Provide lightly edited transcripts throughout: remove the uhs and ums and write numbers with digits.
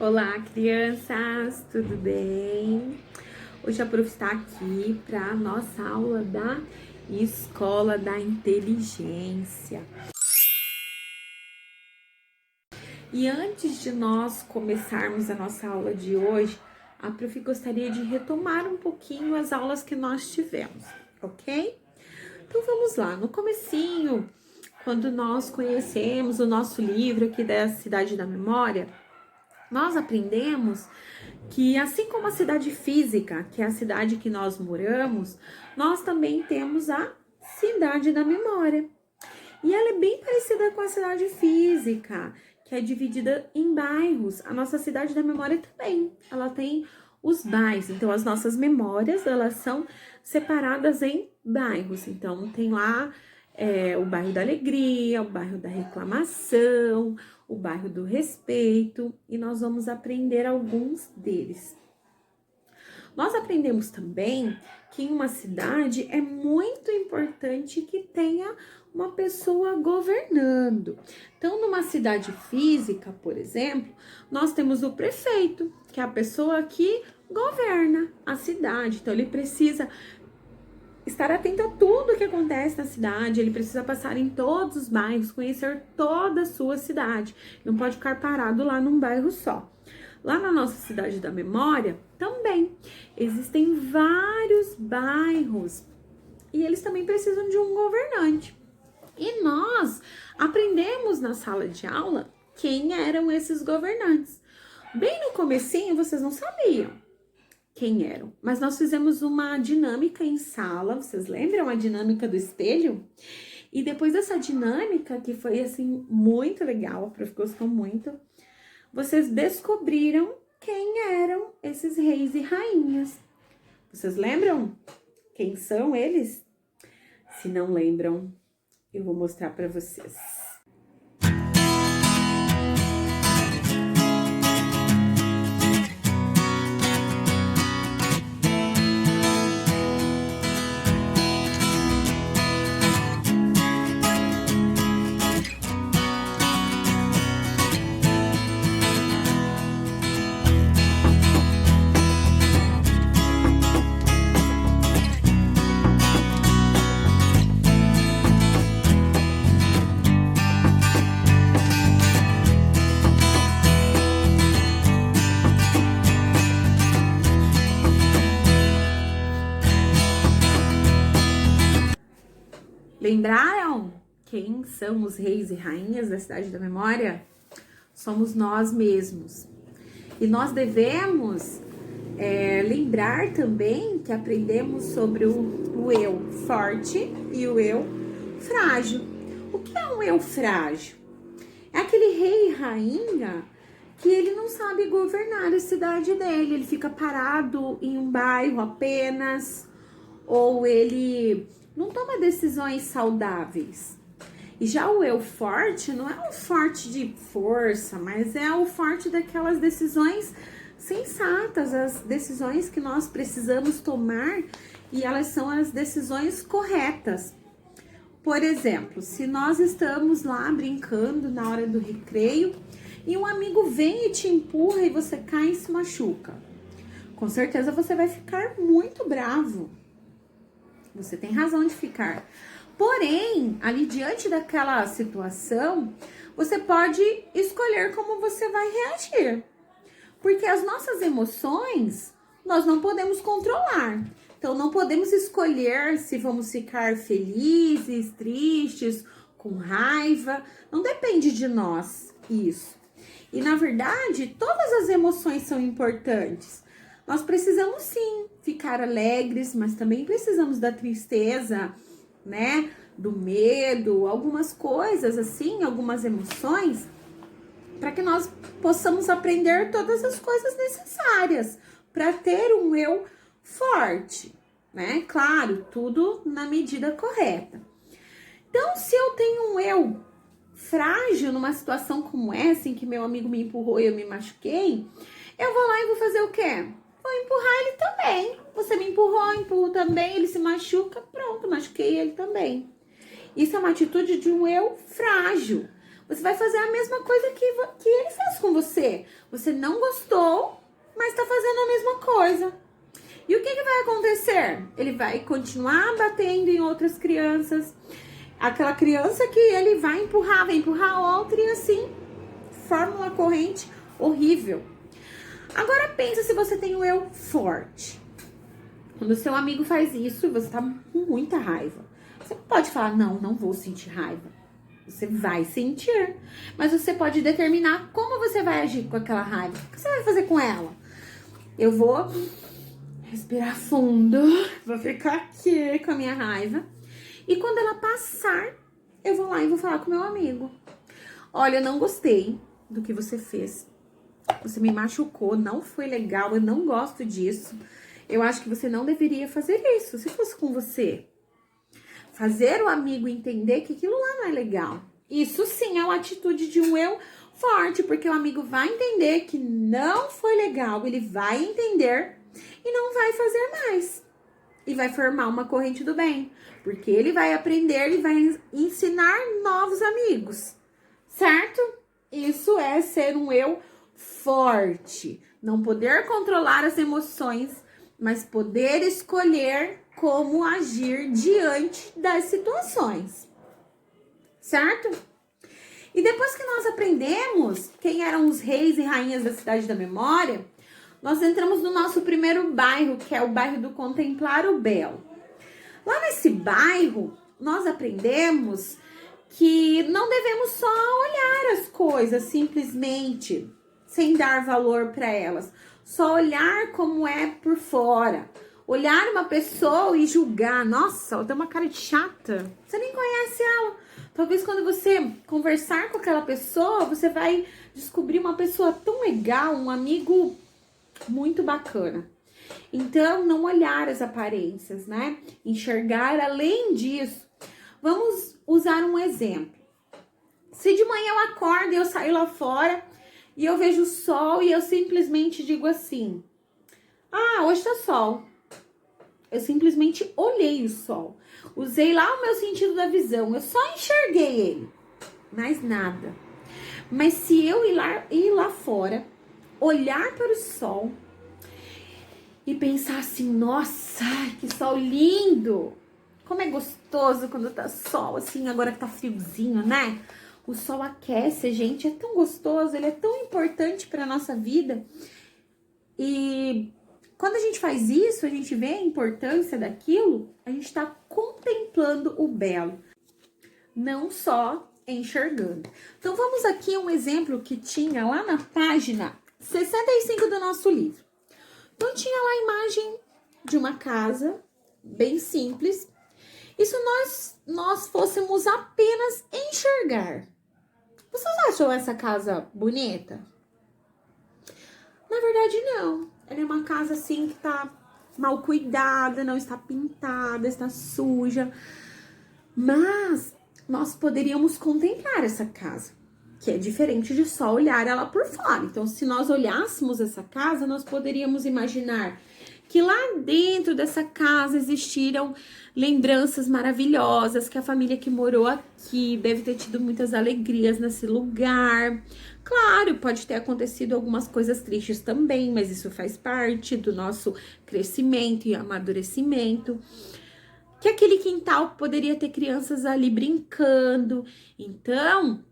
Olá, crianças, tudo bem? Hoje a prof está aqui para a nossa aula da Escola da Inteligência. E antes de nós começarmos a nossa aula de hoje, a prof gostaria de retomar um pouquinho as aulas que nós tivemos, ok? Então vamos lá, no comecinho, quando nós conhecemos o nosso livro aqui da Cidade da Memória, nós aprendemos que, assim como a cidade física, que é a cidade que nós moramos, nós também temos a cidade da memória. E ela é bem parecida com a cidade física, que é dividida em bairros. A nossa cidade da memória também, ela tem os bairros. Então, as nossas memórias, elas são separadas em bairros. Então, tem lá o bairro da alegria, o bairro da reclamação, o bairro do respeito, e nós vamos aprender alguns deles. Nós aprendemos também que em uma cidade é muito importante que tenha uma pessoa governando. Então, numa cidade física, por exemplo, nós temos o prefeito, que é a pessoa que governa a cidade. Então, ele precisa estar atento a tudo que acontece na cidade, ele precisa passar em todos os bairros, conhecer toda a sua cidade. Não pode ficar parado lá num bairro só. Lá na nossa cidade da memória, também existem vários bairros e eles também precisam de um governante. E nós aprendemos na sala de aula quem eram esses governantes. Bem no comecinho, vocês não sabiam quem eram, mas nós fizemos uma dinâmica em sala, vocês lembram a dinâmica do espelho? E depois dessa dinâmica, que foi assim muito legal, a prof gostou muito, vocês descobriram quem eram esses reis e rainhas. Vocês lembram quem são eles? Se não lembram, eu vou mostrar para vocês. Lembraram quem são os reis e rainhas da cidade da memória? Somos nós mesmos. E nós devemos lembrar também que aprendemos sobre o eu forte e o eu frágil. O que é um eu frágil? É aquele rei e rainha que ele não sabe governar a cidade dele. Ele fica parado em um bairro apenas, ou ele não toma decisões saudáveis. E já o eu forte não é um forte de força, mas é o forte daquelas decisões sensatas, as decisões que nós precisamos tomar, e elas são as decisões corretas. Por exemplo, se nós estamos lá brincando na hora do recreio e um amigo vem e te empurra e você cai e se machuca, com certeza você vai ficar muito bravo. Você tem razão de ficar. Porém, ali diante daquela situação, você pode escolher como você vai reagir. Porque as nossas emoções, nós não podemos controlar. Então, não podemos escolher se vamos ficar felizes, tristes, com raiva. Não depende de nós isso. E, na verdade, todas as emoções são importantes. Nós precisamos sim ficar alegres, mas também precisamos da tristeza, né? Do medo, algumas coisas assim, algumas emoções, para que nós possamos aprender todas as coisas necessárias para ter um eu forte, né? Claro, tudo na medida correta. Então, se eu tenho um eu frágil numa situação como essa, em que meu amigo me empurrou e eu me machuquei, eu vou lá e vou fazer o quê? Vou empurrar ele também. Você me empurrou, empurro também, ele se machuca, pronto, machuquei ele também. Isso é uma atitude de um eu frágil. Você vai fazer a mesma coisa que ele fez com você. Você não gostou, mas tá fazendo a mesma coisa. E o que vai acontecer? Ele vai continuar batendo em outras crianças. Aquela criança que ele vai empurrar outra e assim forma uma corrente horrível. Agora pensa se você tem o eu forte. Quando o seu amigo faz isso e você tá com muita raiva. Você pode falar, não vou sentir raiva. Você vai sentir. Mas você pode determinar como você vai agir com aquela raiva. O que você vai fazer com ela? Eu vou respirar fundo. Vou ficar aqui com a minha raiva. E quando ela passar, eu vou lá e vou falar com o meu amigo. Olha, eu não gostei do que você fez. Você me machucou, não foi legal, eu não gosto disso. Eu acho que você não deveria fazer isso, se fosse com você. Fazer o amigo entender que aquilo lá não é legal. Isso sim é uma atitude de um eu forte, porque o amigo vai entender que não foi legal, ele vai entender e não vai fazer mais. E vai formar uma corrente do bem, porque ele vai aprender e vai ensinar novos amigos, certo? Isso é ser um eu forte. Não poder controlar as emoções, mas poder escolher como agir diante das situações, certo? E depois que nós aprendemos quem eram os reis e rainhas da cidade da memória, nós entramos no nosso primeiro bairro, que é o bairro do Contemplar o Belo. Lá nesse bairro, nós aprendemos que não devemos só olhar as coisas simplesmente, sem dar valor para elas. Só olhar como é por fora. Olhar uma pessoa e julgar. Nossa, ela tem uma cara de chata. Você nem conhece ela. Talvez quando você conversar com aquela pessoa, você vai descobrir uma pessoa tão legal, um amigo muito bacana. Então, não olhar as aparências, né? Enxergar além disso. Vamos usar um exemplo. Se de manhã eu acordo e eu saio lá fora e eu vejo o sol e eu simplesmente digo assim: ah, hoje tá sol. Eu simplesmente olhei o sol. Usei lá o meu sentido da visão. Eu só enxerguei ele. Mais nada. Mas se eu ir lá fora, olhar para o sol e pensar assim: nossa, que sol lindo! Como é gostoso quando tá sol, assim, agora que tá friozinho, né? O sol aquece, gente, é tão gostoso, ele é tão importante para nossa vida. E quando a gente faz isso, a gente vê a importância daquilo, a gente tá contemplando o belo, não só enxergando. Então, vamos aqui a um exemplo que tinha lá na página 65 do nosso livro. Então, tinha lá a imagem de uma casa bem simples. E se nós fôssemos apenas enxergar? Vocês acham essa casa bonita? Na verdade, não. Ela é uma casa assim que tá mal cuidada, não está pintada, está suja. Mas nós poderíamos contemplar essa casa, que é diferente de só olhar ela por fora. Então, se nós olhássemos essa casa, nós poderíamos imaginar que lá dentro dessa casa existiram lembranças maravilhosas, que a família que morou aqui deve ter tido muitas alegrias nesse lugar. Claro, pode ter acontecido algumas coisas tristes também, mas isso faz parte do nosso crescimento e amadurecimento. Que aquele quintal poderia ter crianças ali brincando. Então,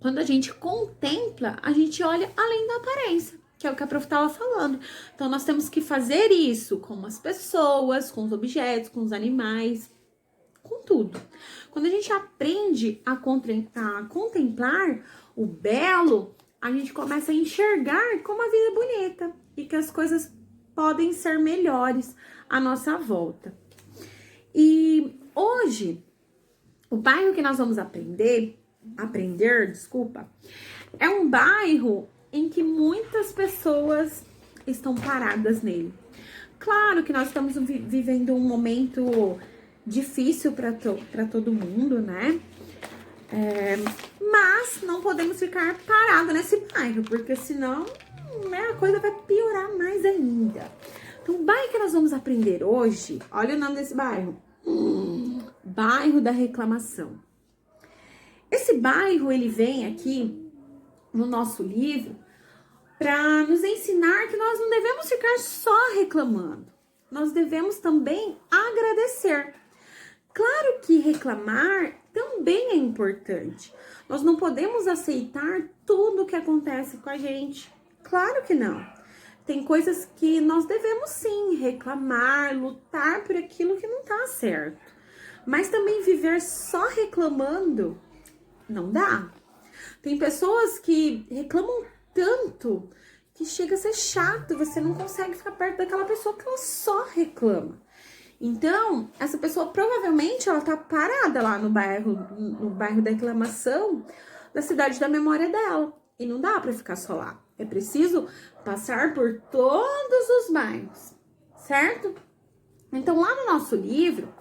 quando a gente contempla, a gente olha além da aparência, que é o que a prof estava falando. Então, nós temos que fazer isso com as pessoas, com os objetos, com os animais, com tudo. Quando a gente aprende a contemplar o belo, a gente começa a enxergar como a vida é bonita e que as coisas podem ser melhores à nossa volta. E hoje, o bairro que nós vamos aprender, é um bairro em que muitas pessoas estão paradas nele. Claro que nós estamos vivendo um momento difícil para todo mundo, né? Mas não podemos ficar parados nesse bairro, porque senão, né, a coisa vai piorar mais ainda. Então, o bairro que nós vamos aprender hoje, olha o nome desse bairro. Bairro da Reclamação. Esse bairro, ele vem aqui no nosso livro para nos ensinar que nós não devemos ficar só reclamando. Nós devemos também agradecer. Claro que reclamar também é importante. Nós não podemos aceitar tudo que acontece com a gente. Claro que não. Tem coisas que nós devemos sim reclamar, lutar por aquilo que não tá certo. Mas também viver só reclamando não dá. Tem pessoas que reclamam tanto que chega a ser chato, você não consegue ficar perto daquela pessoa que ela só reclama. Então, essa pessoa provavelmente ela tá parada lá no bairro da reclamação da cidade da memória dela. E não dá para ficar só lá. É preciso passar por todos os bairros, certo? Então, lá no nosso livro,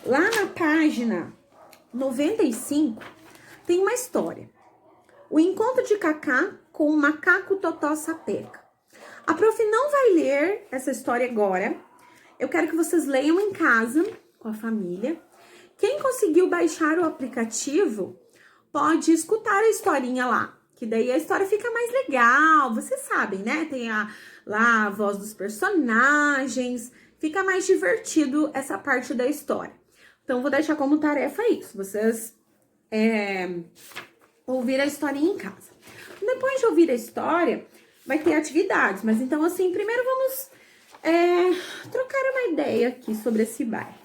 lá na página 95, tem uma história. O encontro de Cacá com o macaco Totó Sapeca. A prof não vai ler essa história agora. Eu quero que vocês leiam em casa, com a família. Quem conseguiu baixar o aplicativo, pode escutar a historinha lá. Que daí a história fica mais legal. Vocês sabem, né? Tem lá a voz dos personagens. Fica mais divertido essa parte da história. Então, vou deixar como tarefa isso. Vocês ouvir a historinha em casa. Depois de ouvir a história, vai ter atividades. Mas então, assim, primeiro vamos trocar uma ideia aqui sobre esse bairro.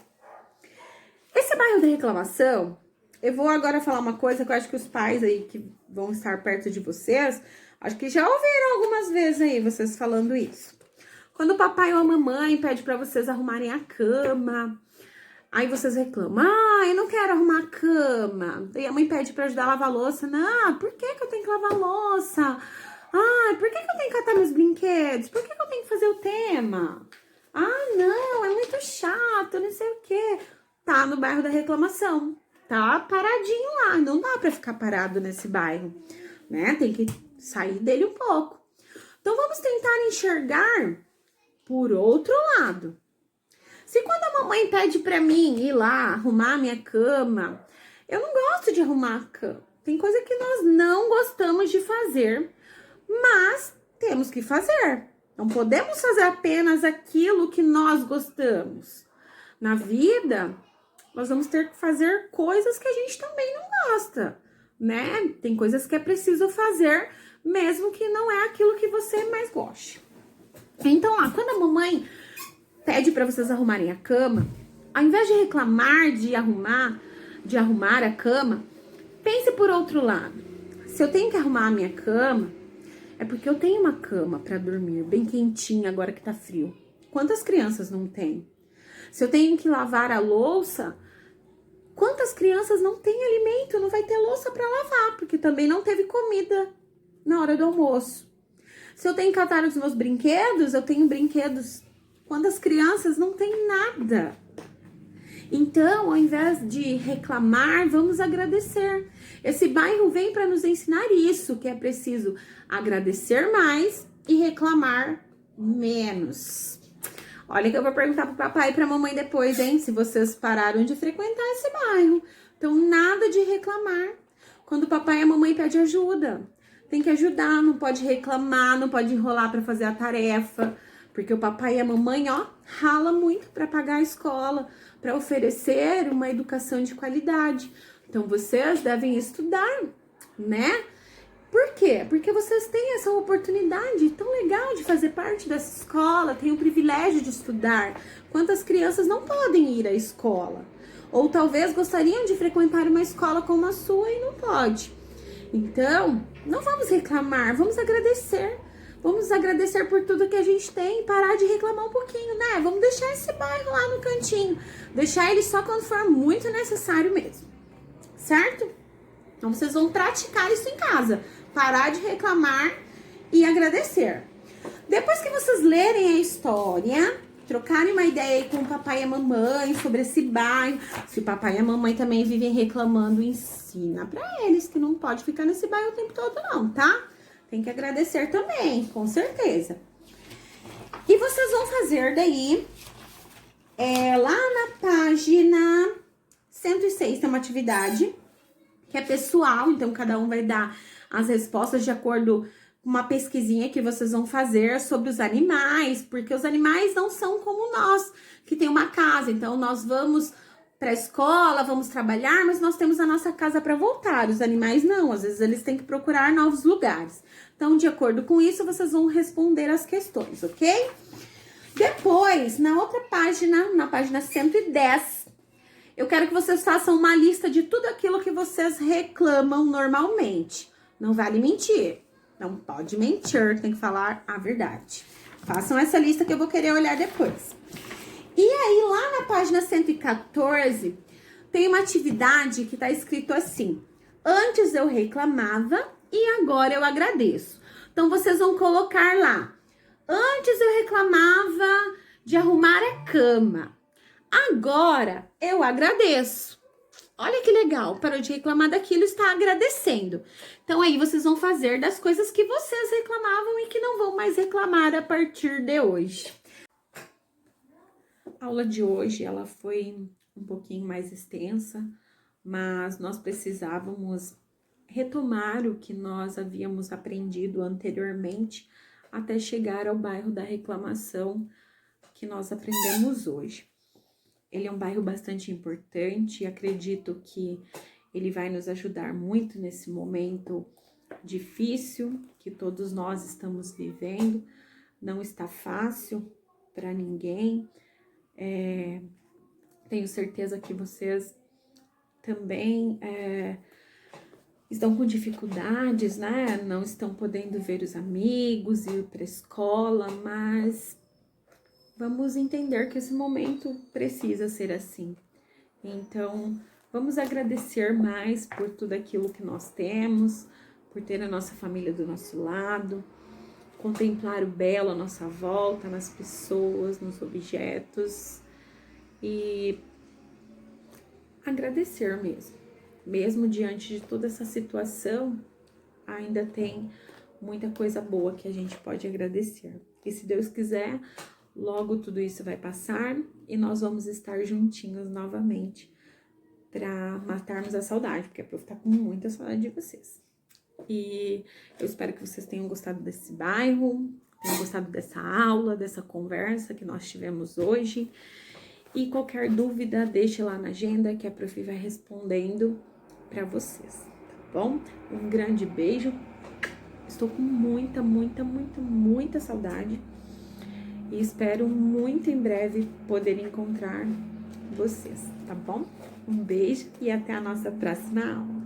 Esse bairro da reclamação, eu vou agora falar uma coisa que eu acho que os pais aí que vão estar perto de vocês, acho que já ouviram algumas vezes aí vocês falando isso. Quando o papai ou a mamãe pede para vocês arrumarem a cama, aí vocês reclamam, eu não quero arrumar a cama. Daí a mãe pede para ajudar a lavar a louça. Não, por que eu tenho que lavar a louça? Por que eu tenho que catar meus brinquedos? Por que eu tenho que fazer o tema? Não, é muito chato, não sei o quê. Tá no bairro da reclamação. Tá paradinho lá. Não dá pra ficar parado nesse bairro, né? Tem que sair dele um pouco. Então, vamos tentar enxergar por outro lado. Se quando a mamãe pede pra mim ir lá arrumar a minha cama, eu não gosto de arrumar a cama. Tem coisa que nós não gostamos de fazer, mas temos que fazer. Não podemos fazer apenas aquilo que nós gostamos. Na vida, nós vamos ter que fazer coisas que a gente também não gosta, né? Tem coisas que é preciso fazer, mesmo que não é aquilo que você mais goste. Então, lá, quando a mamãe pede para vocês arrumarem a cama, ao invés de reclamar de arrumar a cama, pense por outro lado. Se eu tenho que arrumar a minha cama, é porque eu tenho uma cama para dormir, bem quentinha agora que tá frio. Quantas crianças não têm? Se eu tenho que lavar a louça, quantas crianças não têm alimento, não vai ter louça para lavar, porque também não teve comida na hora do almoço. Se eu tenho que catar os meus brinquedos, eu tenho brinquedos. Quantas crianças não têm nada? Então, ao invés de reclamar, vamos agradecer. Esse bairro vem para nos ensinar isso, que é preciso agradecer mais e reclamar menos. Olha que eu vou perguntar pro papai e pra mamãe depois, hein? Se vocês pararam de frequentar esse bairro. Então, nada de reclamar. Quando o papai e a mamãe pedem ajuda, tem que ajudar, não pode reclamar, não pode enrolar para fazer a tarefa. Porque o papai e a mamãe, rala muito para pagar a escola, para oferecer uma educação de qualidade. Então, vocês devem estudar, né? Por quê? Porque vocês têm essa oportunidade tão legal de fazer parte dessa escola, têm o privilégio de estudar. Quantas crianças não podem ir à escola? Ou talvez gostariam de frequentar uma escola como a sua e não pode. Então, não vamos reclamar, vamos agradecer. Vamos agradecer por tudo que a gente tem e parar de reclamar um pouquinho, né? Vamos deixar esse bairro lá no cantinho. Deixar ele só quando for muito necessário mesmo. Certo? Então, vocês vão praticar isso em casa. Parar de reclamar e agradecer. Depois que vocês lerem a história, trocarem uma ideia aí com o papai e a mamãe sobre esse bairro. Se o papai e a mamãe também vivem reclamando, ensina pra eles que não pode ficar nesse bairro o tempo todo não, tá? Tem que agradecer também, com certeza. E vocês vão fazer daí, lá na página 106 tem uma atividade que é pessoal, então cada um vai dar as respostas de acordo com uma pesquisinha que vocês vão fazer sobre os animais, porque os animais não são como nós, que tem uma casa, então nós vamos para a escola, vamos trabalhar, mas nós temos a nossa casa para voltar. Os animais não, às vezes eles têm que procurar novos lugares. Então, de acordo com isso, vocês vão responder as questões, ok? Depois, na outra página, na página 110, eu quero que vocês façam uma lista de tudo aquilo que vocês reclamam normalmente. Não vale mentir. Não pode mentir, tem que falar a verdade. Façam essa lista que eu vou querer olhar depois. E aí, lá na página 114, tem uma atividade que tá escrito assim: antes eu reclamava e agora eu agradeço. Então, vocês vão colocar lá: antes eu reclamava de arrumar a cama. Agora eu agradeço. Olha que legal, parou de reclamar daquilo, está agradecendo. Então aí vocês vão fazer das coisas que vocês reclamavam e que não vão mais reclamar a partir de hoje. A aula de hoje, ela foi um pouquinho mais extensa, mas nós precisávamos retomar o que nós havíamos aprendido anteriormente até chegar ao bairro da reclamação que nós aprendemos hoje. Ele é um bairro bastante importante e acredito que ele vai nos ajudar muito nesse momento difícil que todos nós estamos vivendo. Não está fácil para ninguém. Tenho certeza que vocês também estão com dificuldades, né? Não estão podendo ver os amigos, ir para a escola, mas vamos entender que esse momento precisa ser assim. Então, vamos agradecer mais por tudo aquilo que nós temos, por ter a nossa família do nosso lado, contemplar o belo à nossa volta, nas pessoas, nos objetos e agradecer mesmo. Mesmo diante de toda essa situação, ainda tem muita coisa boa que a gente pode agradecer. E se Deus quiser, logo tudo isso vai passar e nós vamos estar juntinhos novamente para matarmos a saudade, porque a prof tá com muita saudade de vocês. E eu espero que vocês tenham gostado desse bairro, tenham gostado dessa aula, dessa conversa que nós tivemos hoje. E qualquer dúvida, deixe lá na agenda que a prof vai respondendo para vocês, tá bom? Um grande beijo. Estou com muita saudade. E espero muito em breve poder encontrar vocês, tá bom? Um beijo e até a nossa próxima aula.